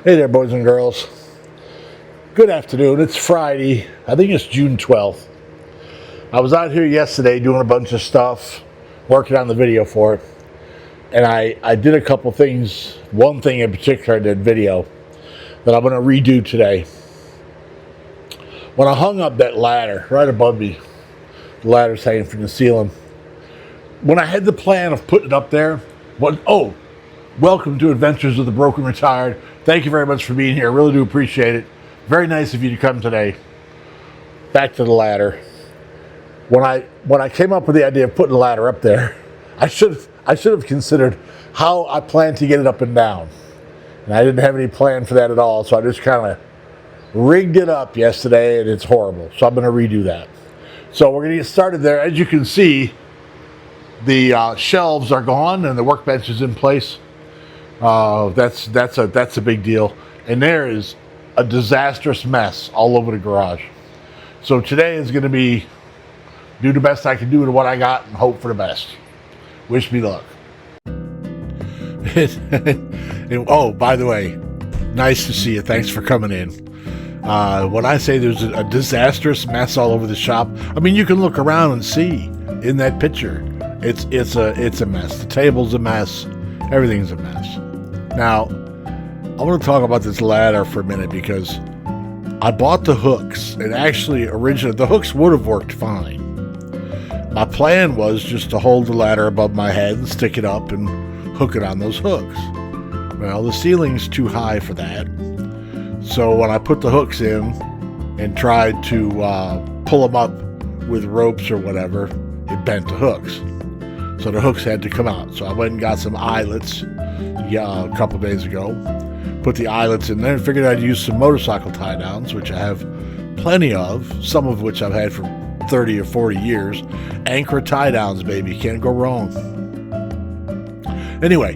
Hey there, boys and girls. Good afternoon. It's Friday. I think it's June 12th. I was out here yesterday doing a bunch of stuff, working on the video for it. And I did a couple things. One thing in particular I did video that I'm going to redo today. When I hung up that ladder right above me, the ladder's hanging from the ceiling. When I had the plan of putting it up there, welcome to Adventures of the Broken Retired. Thank you very much for being here. I really do appreciate it. Very nice of you to come today. Back to the ladder. When I came up with the idea of putting the ladder up there, I should have considered how I planned to get it up and down. And I didn't have any plan for that at all, so I just kind of rigged it up yesterday, and it's horrible. So I'm going to redo that. So we're going to get started there. As you can see, the shelves are gone and the workbench is in place. That's a big deal. And there is a disastrous mess all over the garage. So today is going to be do the best I can do with what I got and hope for the best. Wish me luck. Oh, by the way, nice to see you. Thanks for coming in. When I say there's a disastrous mess all over the shop, I mean you can look around and see in that picture. It's a mess. The table's a mess. Everything's a mess. Now, I want to talk about this ladder for a minute because I bought the hooks, and actually originally the hooks would have worked fine. My plan was just to hold the ladder above my head and stick it up and hook it on those hooks. Well, the ceiling's too high for that. So when I put the hooks in and tried to pull them up with ropes or whatever, it bent the hooks. So the hooks had to come out. So I went and got some eyelets a couple days ago. Put the eyelets in there and figured I'd use some motorcycle tie downs, which I have plenty of, some of which I've had for 30 or 40 years. Anchor tie downs, baby. Can't go wrong. Anyway,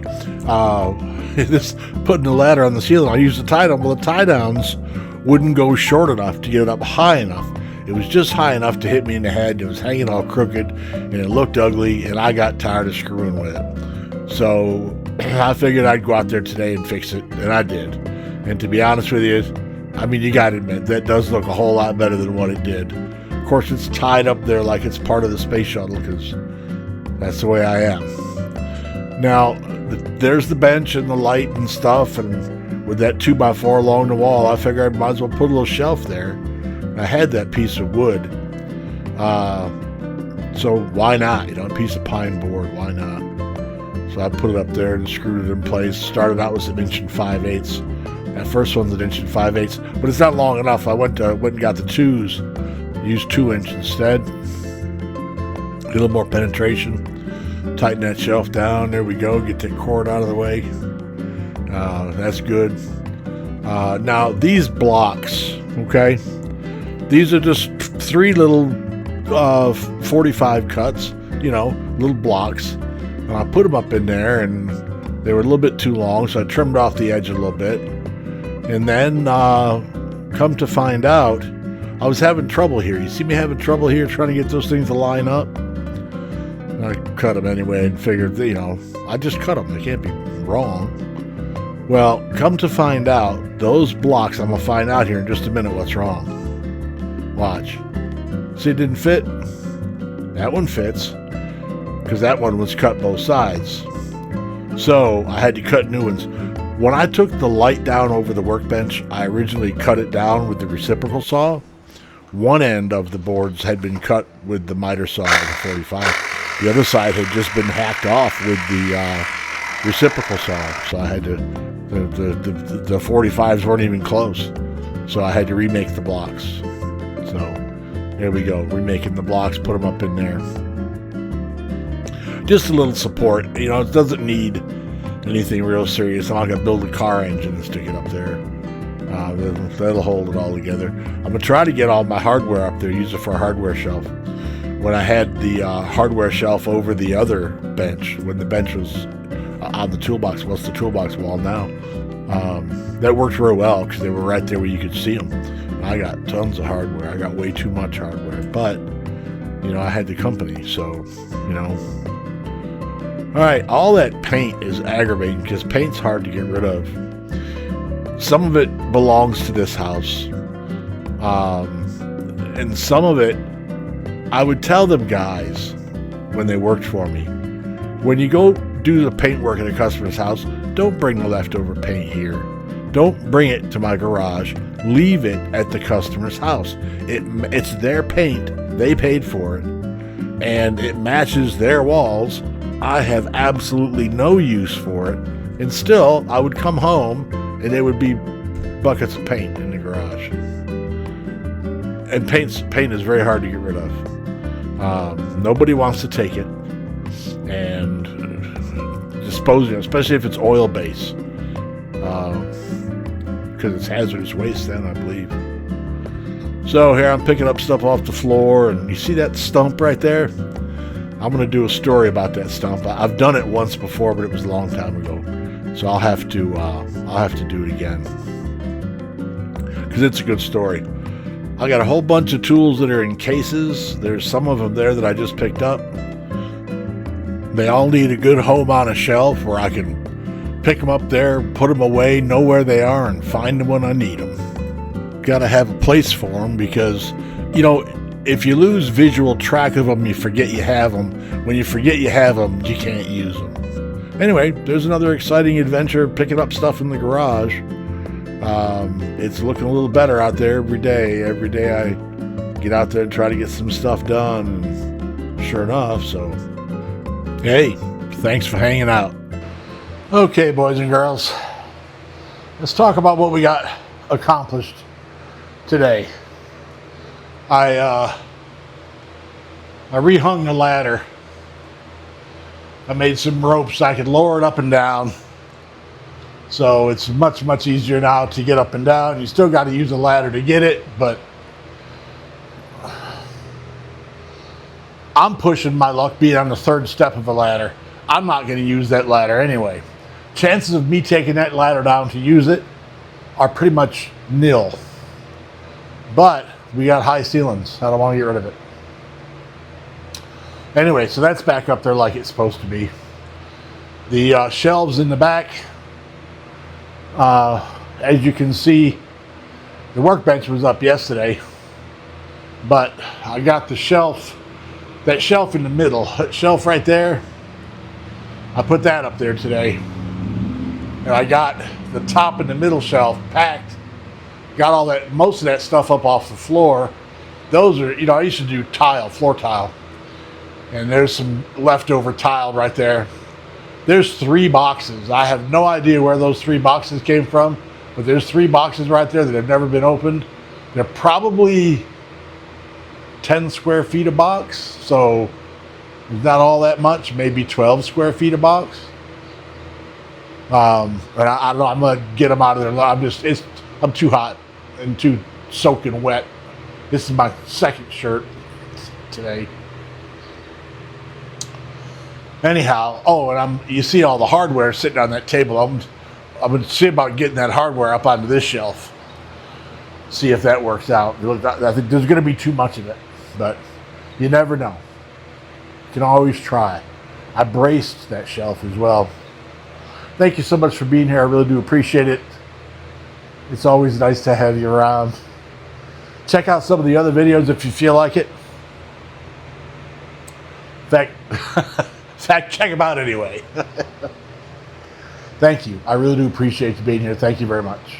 this putting the ladder on the ceiling, I used the tie down. Well, the tie downs wouldn't go short enough to get it up high enough. It was just high enough to hit me in the head. It was hanging all crooked, and it looked ugly, and I got tired of screwing with it. So I figured I'd go out there today and fix it, and I did. And to be honest with you, I mean, you got to admit, that does look a whole lot better than what it did. Of course, it's tied up there like it's part of the space shuttle, because that's the way I am. Now, there's the bench and the light and stuff, and with that 2x4 along the wall, I figured I might as well put a little shelf there. I had that piece of wood, so why not? A piece of pine board, why not? So I put it up there and screwed it in place. Started out with an 1 5/8. That first one's an 1 5/8, but it's not long enough. I went and got the 2s, used 2-inch instead. Get a little more penetration. Tighten that shelf down. There we go. Get that cord out of the way. That's good. Now these blocks, okay? These are just 3 little 45 cuts, little blocks. And I put them up in there, and they were a little bit too long, so I trimmed off the edge a little bit. And then, come to find out, I was having trouble here. You see me having trouble here trying to get those things to line up? I cut them anyway and figured, I just cut them. They can't be wrong. Well, come to find out, those blocks, I'm going to find out here in just a minute what's wrong. Watch. See, it didn't fit. That one fits, because that one was cut both sides. So I had to cut new ones. When I took the light down over the workbench, I originally cut it down with the reciprocal saw. One end of the boards had been cut with the miter saw of the 45. The other side had just been hacked off with the reciprocal saw. So I had to, the 45s weren't even close. So I had to remake the blocks. So there we go, remaking the blocks, put them up in there. Just a little support, it doesn't need anything real serious. I'm not going to build a car engine and stick it up there. That'll hold it all together. I'm going to try to get all my hardware up there, use it for a hardware shelf. When I had the hardware shelf over the other bench, when the bench was on the toolbox, what's the toolbox wall now, that worked real well because they were right there where you could see them. I got tons of hardware. I got way too much hardware, but I had the company, so All right, all that paint is aggravating because paint's hard to get rid of. Some of it belongs to this house. And some of it, I would tell them guys when they worked for me, when you go do the paint work at a customer's house, don't bring the leftover paint here. Don't bring it to my garage. Leave it at the customer's house. It's their paint. They paid for it. And it matches their walls. I have absolutely no use for it. And still, I would come home and there would be buckets of paint in the garage. And paint is very hard to get rid of. Nobody wants to take it and dispose of it, especially if it's oil based, because it's hazardous waste then, I believe. So here I'm picking up stuff off the floor, and you see that stump right there? I'm going to do a story about that stump. I've done it once before, but it was a long time ago, so I'll have to do it again because it's a good story. I got a whole bunch of tools that are in cases. There's some of them there that I just picked up. They all need a good home on a shelf where I can pick them up there, put them away, know where they are, and find them when I need them. Got to have a place for them because, you know, if you lose visual track of them, you forget you have them. When you forget you have them, you can't use them. Anyway, there's another exciting adventure picking up stuff in the garage. It's looking a little better out there every day. Every day I get out there and try to get some stuff done. And sure enough, so hey, thanks for hanging out. Okay, boys and girls, let's talk about what we got accomplished today. I rehung the ladder. I made some ropes. I could lower it up and down. So it's much, much easier now to get up and down. You still got to use a ladder to get it, but I'm pushing my luck being on the third step of a ladder. I'm not going to use that ladder anyway. Chances of me taking that ladder down to use it are pretty much nil. But we got high ceilings. I don't want to get rid of it. Anyway, so that's back up there like it's supposed to be. The shelves in the back, as you can see, the workbench was up yesterday, but I got the shelf, that shelf in the middle, that shelf right there, I put that up there today. And I got the top and the middle shelf packed, got all that, most of that stuff up off the floor. Those are, you know, I used to do tile, floor tile, and there's some leftover tile right there. There's 3 boxes. I have no idea where those 3 boxes came from, but there's 3 boxes right there that have never been opened. They're probably 10 square feet a box, so it's not all that much, maybe 12 square feet a box. And I don't know, I'm gonna get them out of there. I'm too hot and too soaking wet. This is my second shirt today. Anyhow, oh, and you see all the hardware sitting on that table. I'm gonna see about getting that hardware up onto this shelf. See if that works out. I think there's gonna be too much of it, but you never know. You can always try. I braced that shelf as well. Thank you so much for being here. I really do appreciate it. It's always nice to have you around. Check out some of the other videos if you feel like it. In fact, check them out anyway. Thank you. I really do appreciate you being here. Thank you very much.